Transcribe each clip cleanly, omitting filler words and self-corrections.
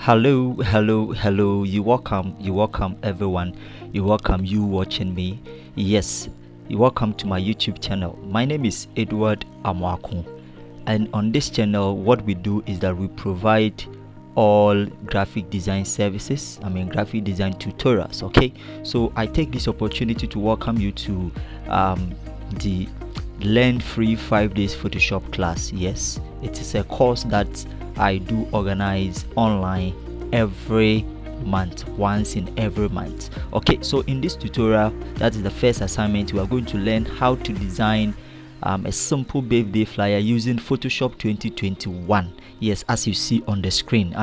Hello. You welcome everyone. You welcome you watching me. Yes, you welcome to my YouTube channel. My name is Edward Amwaku, and on this channel, what we do is that we provide all graphic design services. Graphic design tutorials. Okay, so I take this opportunity to welcome you to the Learn Free 5 Days Photoshop class. Yes, it is a course that I do organize online every month, once in every month. Okay, so in this tutorial, that is the first assignment. We are going to learn how to design a simple birthday flyer using Photoshop 2021. Yes, as you see on the screen.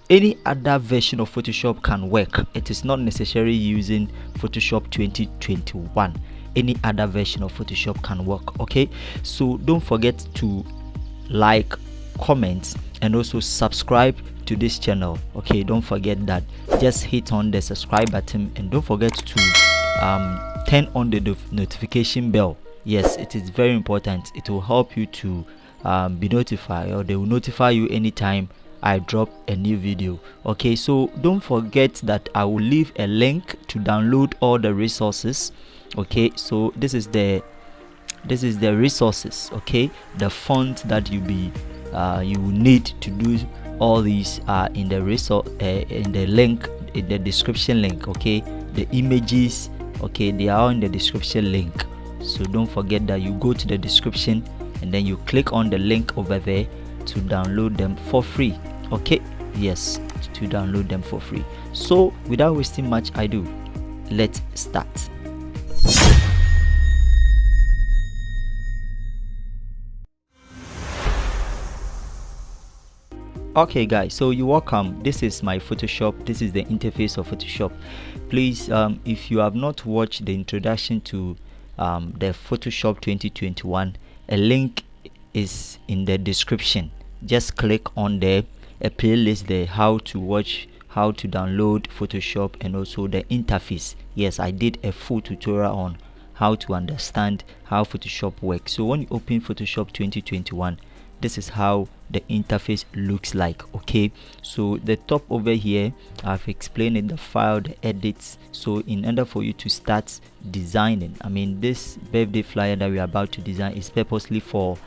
Any other version of Photoshop can work. It is not necessary using Photoshop 2021. Any other version of Photoshop can work. Okay, so don't forget to like, comment, and also subscribe to this channel. Okay, don't forget that. Just hit on the subscribe button, and don't forget to turn on the notification bell. Yes, it is very important. It will help you to be notified, or they will notify you anytime I drop a new video. Okay, so don't forget that I will leave a link to download all the resources. Okay, so this is the resources. Okay, the font that you will need to do all these are in the resource, in the link, in the description link. Okay, the images, okay, they are in the description link. So don't forget that you go to the description and then you click on the link over there to download them for free. Okay, yes, to download them for free. So without wasting much ado, let's start. Okay guys, so you're welcome. This is my Photoshop. This is the interface of Photoshop. Please, if you have not watched the introduction to the Photoshop 2021, a link is in the description. Just click on a playlist there, how to watch, how to download Photoshop, and also the interface. Yes, I did a full tutorial on how to understand how Photoshop works. So when you open Photoshop 2021, this is how the interface looks like. Okay, so the top over here, I've explained in the file, the edits. So in order for you to start designing, this birthday flyer that we are about to design is purposely for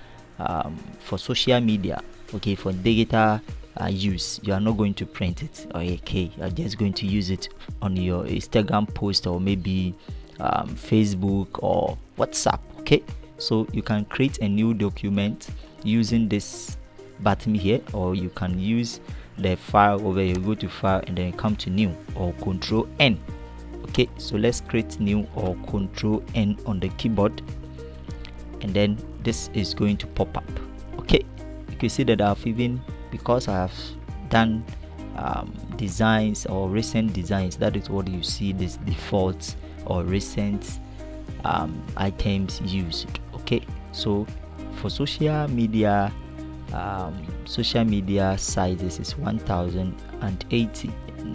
social media. Okay, for digital use. You are not going to print it. Okay, you are just going to use it on your Instagram post, or maybe Facebook or WhatsApp. Okay, so you can create a new document using this button here, or you can use the file over here. You go to file and then you come to new, or Control N. Okay, so let's create new, or Control N on the keyboard, and then this is going to pop up. Okay, you can see that I've even, because I have done designs or recent designs, that is what you see, this default or recent items used. Okay, so for social media sizes is 1080,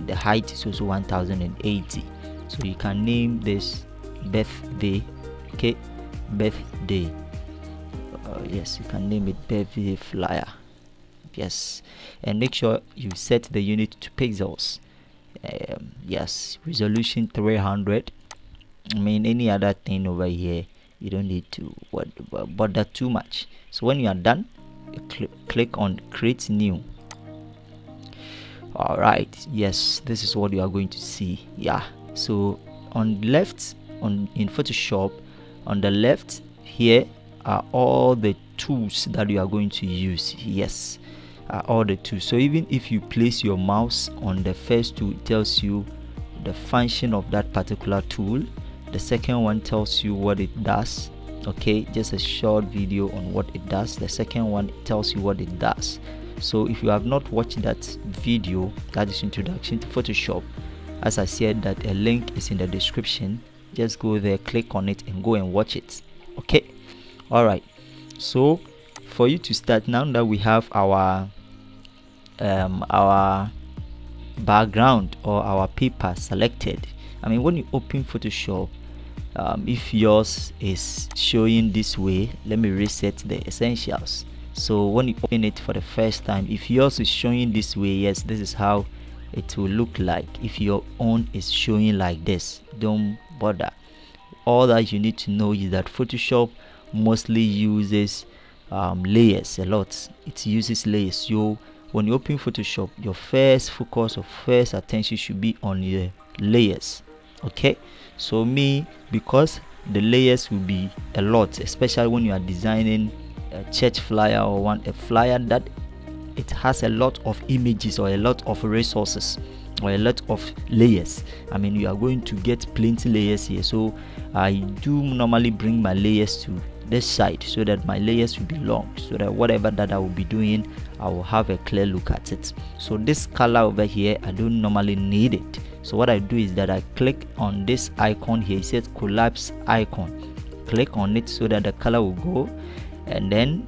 the height is also 1080. so you can name this birthday. Okay, birthday. Yes, you can name it birthday flyer. Yes, and make sure you set the unit to pixels. Yes, resolution 300. Any other thing over here, you don't need to bother too much. So when you are done, you click on create new. All right, yes, this is what you are going to see. Yeah, so on the left, in Photoshop, on the left here are all the tools that you are going to use. Yes, all the tools. So even if you place your mouse on the first tool, it tells you the function of that particular tool. The second one tells you what it does. Okay, just a short video on what it does. The second one tells you what it does. So if you have not watched that video, that is introduction to Photoshop, as I said, that a link is in the description. Just go there, click on it, and go and watch it. Okay, all right. So for you to start, now that we have our background or our paper selected, when you open Photoshop, if yours is showing this way, let me reset the essentials. So when you open it for the first time, if yours is showing this way, yes, this is how it will look like. If your own is showing like this, don't bother. All that you need to know is that Photoshop mostly uses layers a lot. It uses layers. So when you open Photoshop, your first focus or first attention should be on the layers. Okay, so me, because the layers will be a lot, especially when you are designing a church flyer or a flyer that it has a lot of images or a lot of resources or a lot of layers. I mean, you are going to get plenty layers here, so I do normally bring my layers to this side so that my layers will be long, so that whatever that I will be doing, I will have a clear look at it. So this color over here, I don't normally need it. So what I do is that I click on this icon here. It says collapse icon. Click on it so that the color will go, and then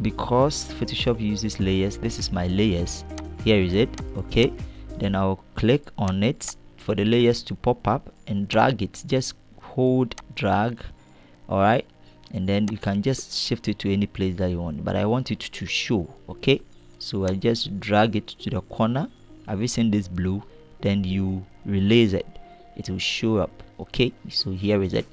because Photoshop uses layers, this is my layers. Here is it. Okay, then I'll click on it for the layers to pop up and drag it. Just hold drag, all right, and then you can just shift it to any place that you want, but I want it to show. Okay, so I just drag it to the corner. Have you seen this blue? Then you release it, it will show up. Okay, so here is it.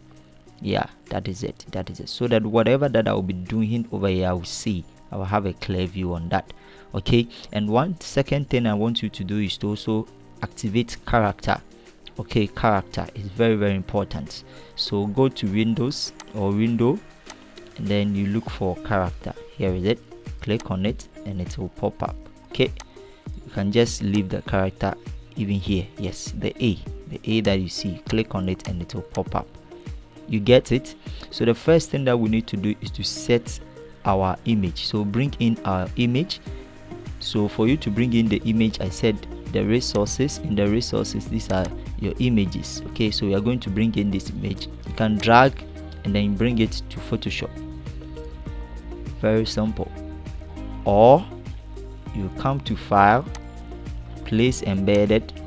Yeah, that is it, so that whatever that I will be doing over here, I will see, I will have a clear view on that. Okay, and one second thing I want you to do is to also activate character. Okay, character is very, very important. So go to Windows or window, and then you look for character. Here is it. Click on it and it will pop up. Okay, you can just leave the character even here. Yes, the A that you see, click on it and it will pop up. You get it? So the first thing that we need to do is to set our image. So bring in our image. So for you to bring in the image, I said the resources. In the resources, these are your images. Okay, so we are going to bring in this image. You can drag and then bring it to Photoshop. Very simple. Or you come to file, place embedded,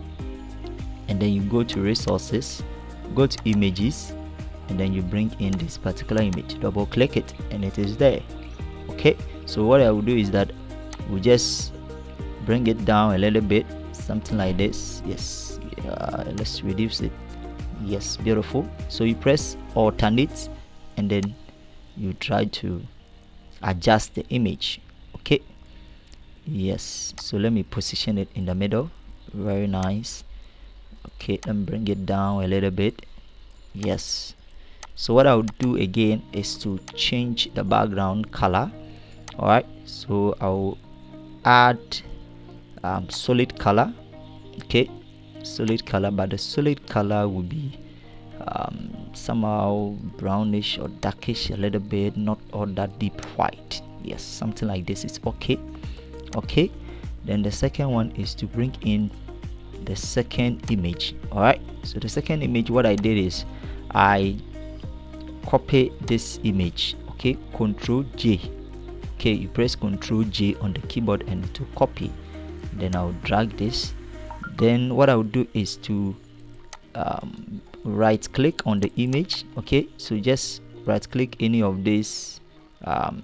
and then you go to resources, go to images, and then you bring in this particular image. Double click it and it is there. Okay, so what I will do is that we just bring it down a little bit, something like this. Yes, let's reduce it. Yes, beautiful. So you press alternate and then you try to adjust the image. Okay, yes, so let me position it in the middle. Very nice. Okay, let me bring it down a little bit. Yes, so what I'll do again is to change the background color. All right, so I'll add solid color. Okay, solid color, but the solid color will be somehow brownish or darkish a little bit, not all that deep white. Yes, something like this is okay. Okay, then the second one is to bring in the second image. All right, so the second image, what I did is I copy this image. Okay, Control J. Okay, you press Control J on the keyboard and to copy. Then I'll drag this. Then what I'll do is to right click on the image. Okay, so just right click any of these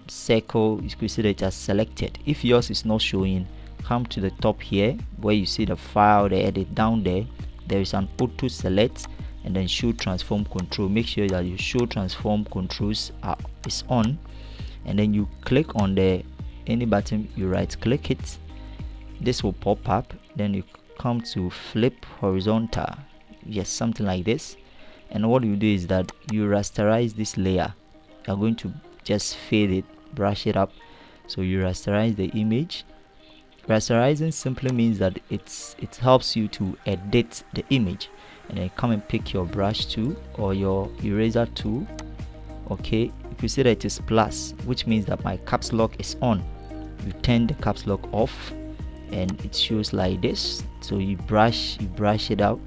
circle. You could see that it has selected. If yours is not showing, come to the top here where you see the file, the edit. Down there is an auto select and then show transform control. Make sure that your show transform controls is on, and then you click on the any button, you right click it, this will pop up. Then you come to flip horizontal. Yes, something like this. And what you do is that you rasterize this layer. You're going to just fade it, brush it up. So you rasterize the image. Rasterizing simply means that it helps you to edit the image, and then come and pick your brush tool or your eraser tool. Okay, you can see that it is plus, which means that my caps lock is on. You turn the caps lock off and it shows like this. So you brush it out,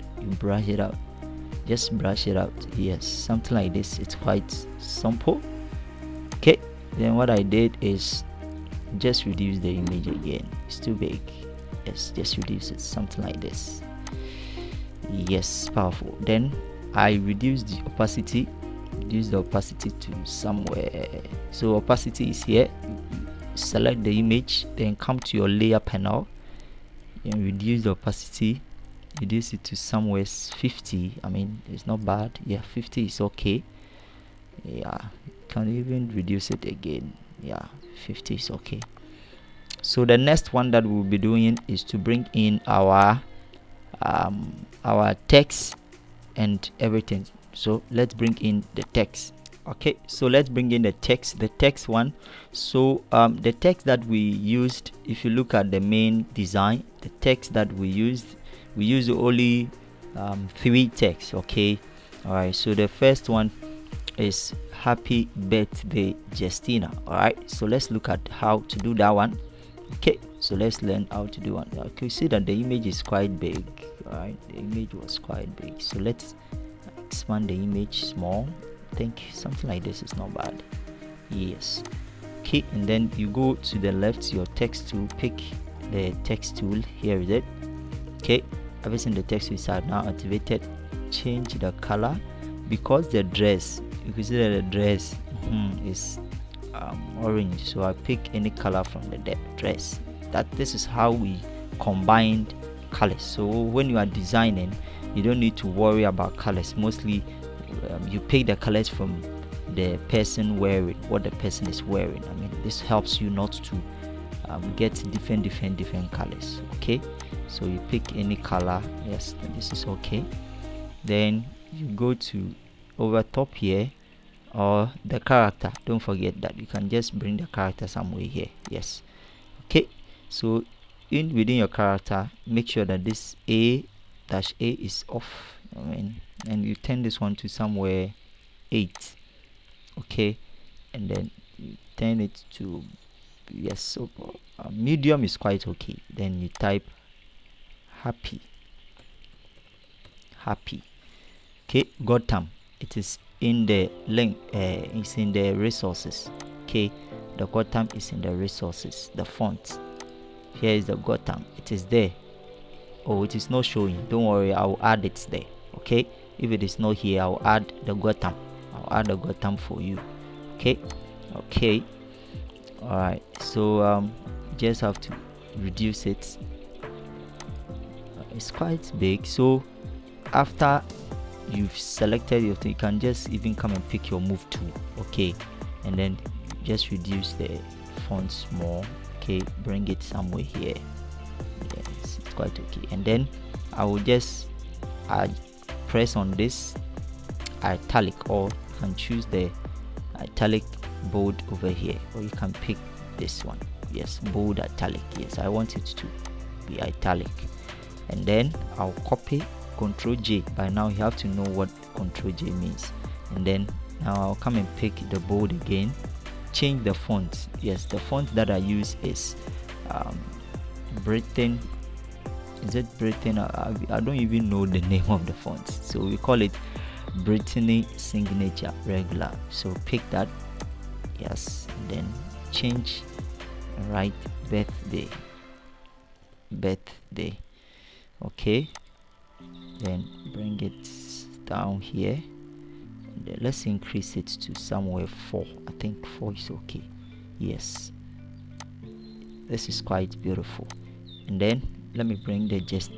just brush it out. Yes, something like this. It's quite simple. Okay, then what I did is just reduce the image again. It's too big. Yes, just reduce it, something like this. Yes, powerful. Then I reduce the opacity to somewhere. So opacity is here. select the image, then come to your layer panel and reduce the opacity, reduce it to somewhere 50. I mean, it's not bad. Yeah, 50 is okay. Yeah, can even reduce it again. Yeah, 50 is okay. So the next one that we'll be doing is to bring in our text and everything. So let's bring in the text. Okay, so let's bring in the text one. So the text that we used, if you look at the main design, the text that we used only 3 texts. Okay, all right, so the first one is happy birthday Justina. All right, so let's look at how to do that one. Okay, so let's learn how to do one. Okay, you see that the image is quite big. All right, the image was quite big, so let's expand the image small. I think something like this is not bad. Yes. Okay, and then you go to the left, your text tool, pick the text tool. Here is it. Okay, everything the text is now activated. Change the color because the dress, you can see that the dress is orange, so I pick any color from the dress. This is how we combined colors. So when you are designing, you don't need to worry about colors. Mostly you pick the colors from the person wearing what the person is wearing. I mean, this helps you not to get different colors. Okay, so you pick any color. Yes, this is okay. Then you go to over top here, or the character. Don't forget that you can just bring the character somewhere here. Yes. Okay, so within your character, make sure that this a is off. I mean, and you turn this one to somewhere 8. Okay, and then you turn it to, yes, so medium is quite okay. Then you type happy. Okay, Gotham, it is in the link, it's in the resources. Okay, the Gotham is in the resources. The font here is the Gotham, it is there. Oh, it is not showing, don't worry, I'll add it there. Okay, if it is not here, I'll add the Gotham. For you. Okay, all right, so just have to reduce it. It's quite big. So after you've selected your thing, you can just even come and pick your move tool. Okay, and then just reduce the font small. Okay, bring it somewhere here. Yes, it's quite okay. And then I will just press on this italic, or you can choose the italic bold over here, or you can pick this one. Yes, bold italic. Yes, I want it to be italic. And then I'll copy, Control J. By now you have to know what Control J means. And then now I'll come and pick the bold again, change the font. Yes, the font that I use is Britain. Is it Britain? I don't even know the name of the font, so we call it Brittany Signature Regular. So pick that. Yes, then change, right, birthday. Okay, then bring it down here, and then let's increase it to somewhere 4. I think 4 is okay. Yes, this is quite beautiful. And then let me bring the just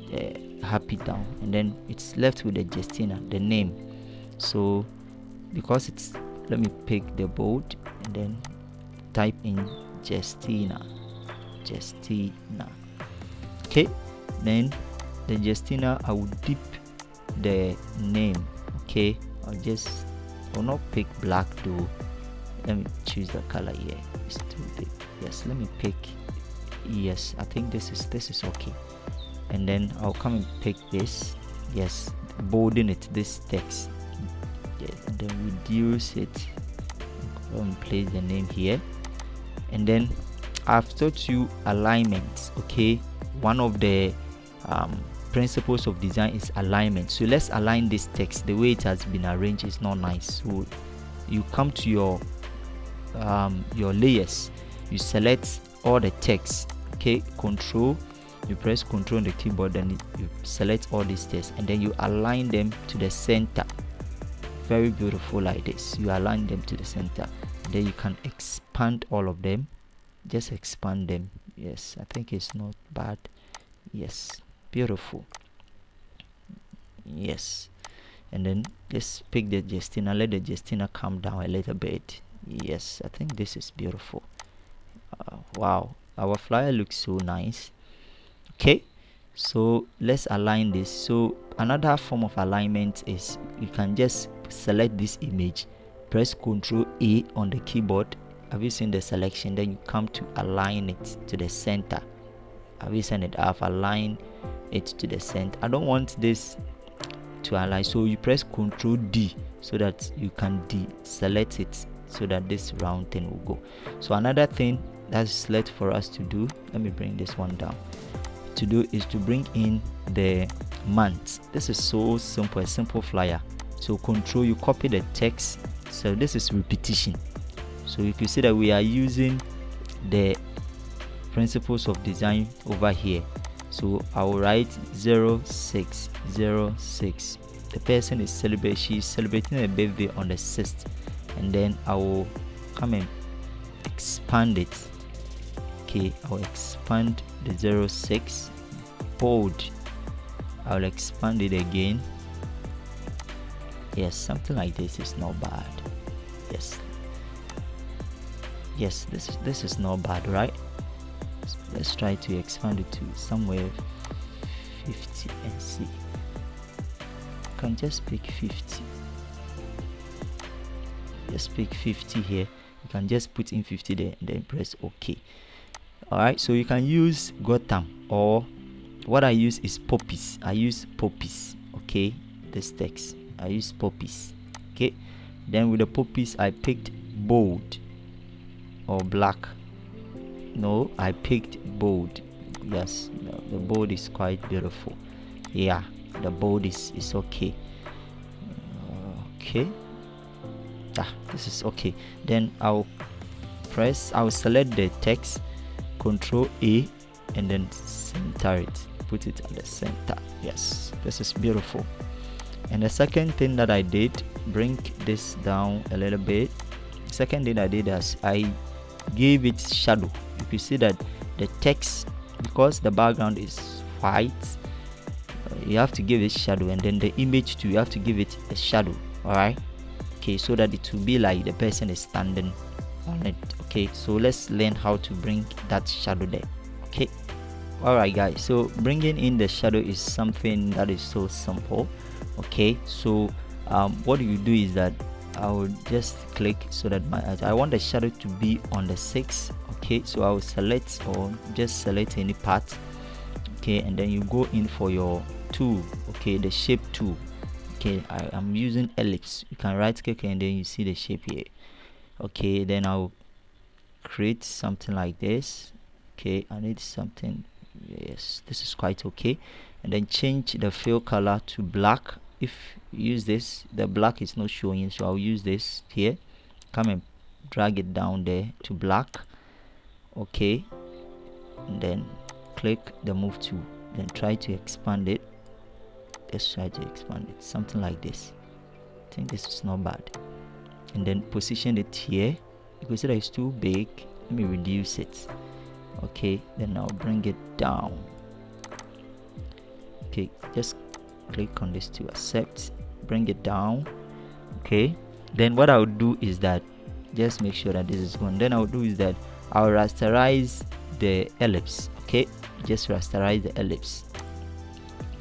happy down, and then it's left with the Justina, the name. So because it's, let me pick the bold and then type in Justina. Okay, then the Justina, I will dip the name. Okay, I'll not pick black though. Let me choose the color here. It's too big. Yes, let me pick, yes, I think this is okay. And then I'll come and pick this. Yes, bolden it, this text. Yes, and then reduce it and place the name here. And then I've taught you alignments. Okay, one of the principles of design is alignment. So let's align this text. The way it has been arranged is not nice. So you come to your layers, you select all the text. Okay, you press control on the keyboard, then you select all these text, and then you align them to the center. Very beautiful, like this. You align them to the center, then you can expand all of them. just expand them. Yes, I think it's not bad. Yes, beautiful. Yes, and then just pick the Justina, let the Justina come down a little bit. Yes, I think this is beautiful. Wow, our flyer looks so nice. Okay, so let's align this. So another form of alignment is you can just select this image, press Ctrl A on the keyboard. Have you seen the selection? Then you come to align it to the center. Have you seen it? I've aligned it to the center. I don't want this to align, so you press Ctrl D so that you can deselect it, so that this round thing will go. So another thing that's left for us to do, let me bring this one down, to do is to bring in the months. This is so simple, a simple flyer. So Control, you copy the text. So this is repetition. So you can see that we are using the principles of design over here. So I will write 0606. The person is she's celebrating a birthday on the 6th, and then I will come and expand it. Okay, I will expand the 06, bold. I will expand it again. Yes, something like this is not bad. Yes, this is not bad, right? So let's try to expand it to somewhere 50 and see. You can just pick 50. Just pick 50 here. You can just put in 50 there and then press OK. Alright, so you can use Gotham, or what I use is Poppies. I use Poppies. Okay, this text I use Poppies. Okay, then with the Poppies I picked bold or black. No, I picked bold. Yes, the bold is quite beautiful. Yeah, the bold is okay. Okay, this is okay. Then I'll select the text, Control A, and then center it, put it at the center. Yes, this is beautiful. And the second thing that I did, bring this down a little bit. The second thing I did is I gave it shadow. You can see that the text, because the background is white, you have to give it shadow, and then the image too, you have to give it a shadow. All right, okay, so that it will be like the person is standing on it. Okay, so let's learn how to bring that shadow there. Okay, all right guys, so bringing in the shadow is something that is so simple. Okay, so what you do is that I will just click so that I want the shadow to be on the 6. Okay, so I will select, or just select any part. Okay, and then you go in for your tool. Okay, the shape tool. Okay, I am using ellipse. You can right click and then you see the shape here. Okay, then I'll create something like this. Okay, I need something. Yes, this is quite okay. And then change the fill color to black. If you use this, the black is not showing, so I'll use this here. Come and drag it down there to black. Okay, and then click the move tool, then try to expand it. Let's try to expand it, something like this. I think this is not bad. And then position it here. You can see that it's too big. Let me reduce it. Okay, then I'll bring it down. Okay, just click on this to accept, bring it down. Okay, then what I'll do is that, just make sure that this is gone. Then I'll do is that I'll rasterize the ellipse. Okay, just rasterize the ellipse,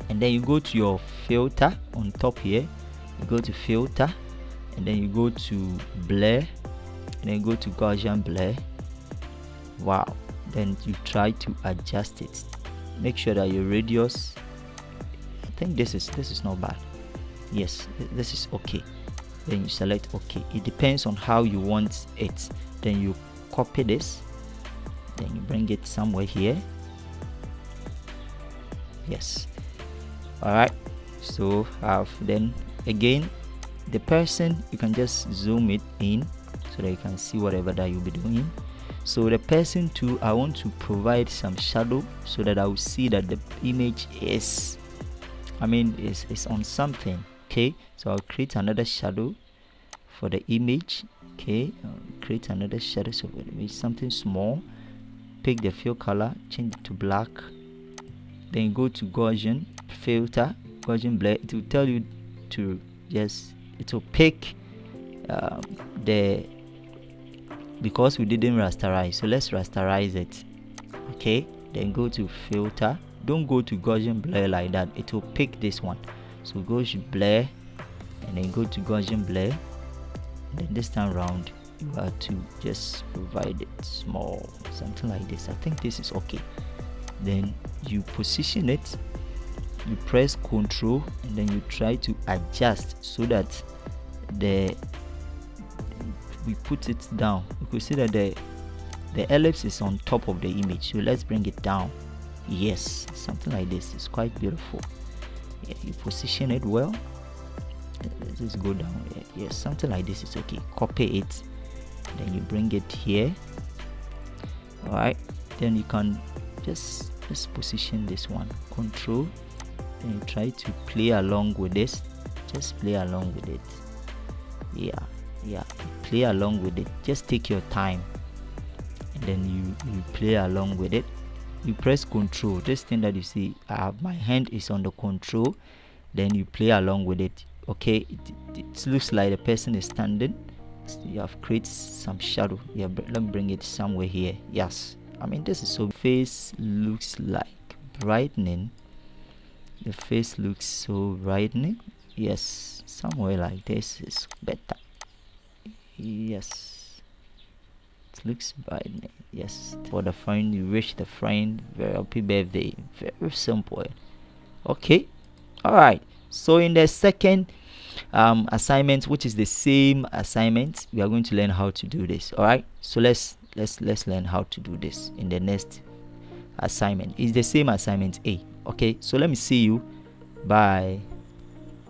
and then you go to your filter on top here. You go to filter, and then you go to blur, and then go to Gaussian blur. Wow, then you try to adjust it. Make sure that your radius, I think this is not bad. Yes, this is okay. Then you select OK. It depends on how you want it. Then you copy this, then you bring it somewhere here. Yes, all right. So then again, the person, you can just zoom it in so that you can see whatever that you'll be doing. So the person too, I want to provide some shadow so that I will see that the image is, is on something. Okay, so I'll create another shadow for the image. Okay, I'll create another shadow so it will be something small. pick the fill color, change it to black, then you go to Gaussian filter, Gaussian blur. It will tell you to just, it will pick the, because we didn't rasterize, so let's rasterize it. Okay, then go to filter, don't go to Gaussian blur like that, it will pick this one. So go to blur and then go to Gaussian blur, and then this time around you have to just provide it small, something like this. I think this is okay. Then you position it, you press Ctrl, and then you try to adjust so that we put it down. You could see that the ellipse is on top of the image, so let's bring it down. Yes, something like this. It's quite beautiful. Yeah, you position it well. Let's just go down. Yes, something like this is okay. Copy it, then you bring it here. All right, then you can just position this one. Control, and you try to play along with this. Just play along with it. Yeah, play along with it. Just take your time, and then you play along with it. You press Control. This thing that you see, my hand is on the control. Then you play along with it. Okay, it looks like the person is standing. So you have created some shadow. Yeah, let me bring it somewhere here. Yes, I mean, this is so. Face looks like brightening. The face looks so brightening. Yes, somewhere like this is better. Yes, it looks brightening. Yes, for the friend, you wish the friend very happy birthday. Very simple. Okay, all right. So in the second assignment, which is the same assignment, we are going to learn how to do this. All right, so let's learn how to do this in the next assignment. It's the same assignment A. Okay, so let me see you. Bye.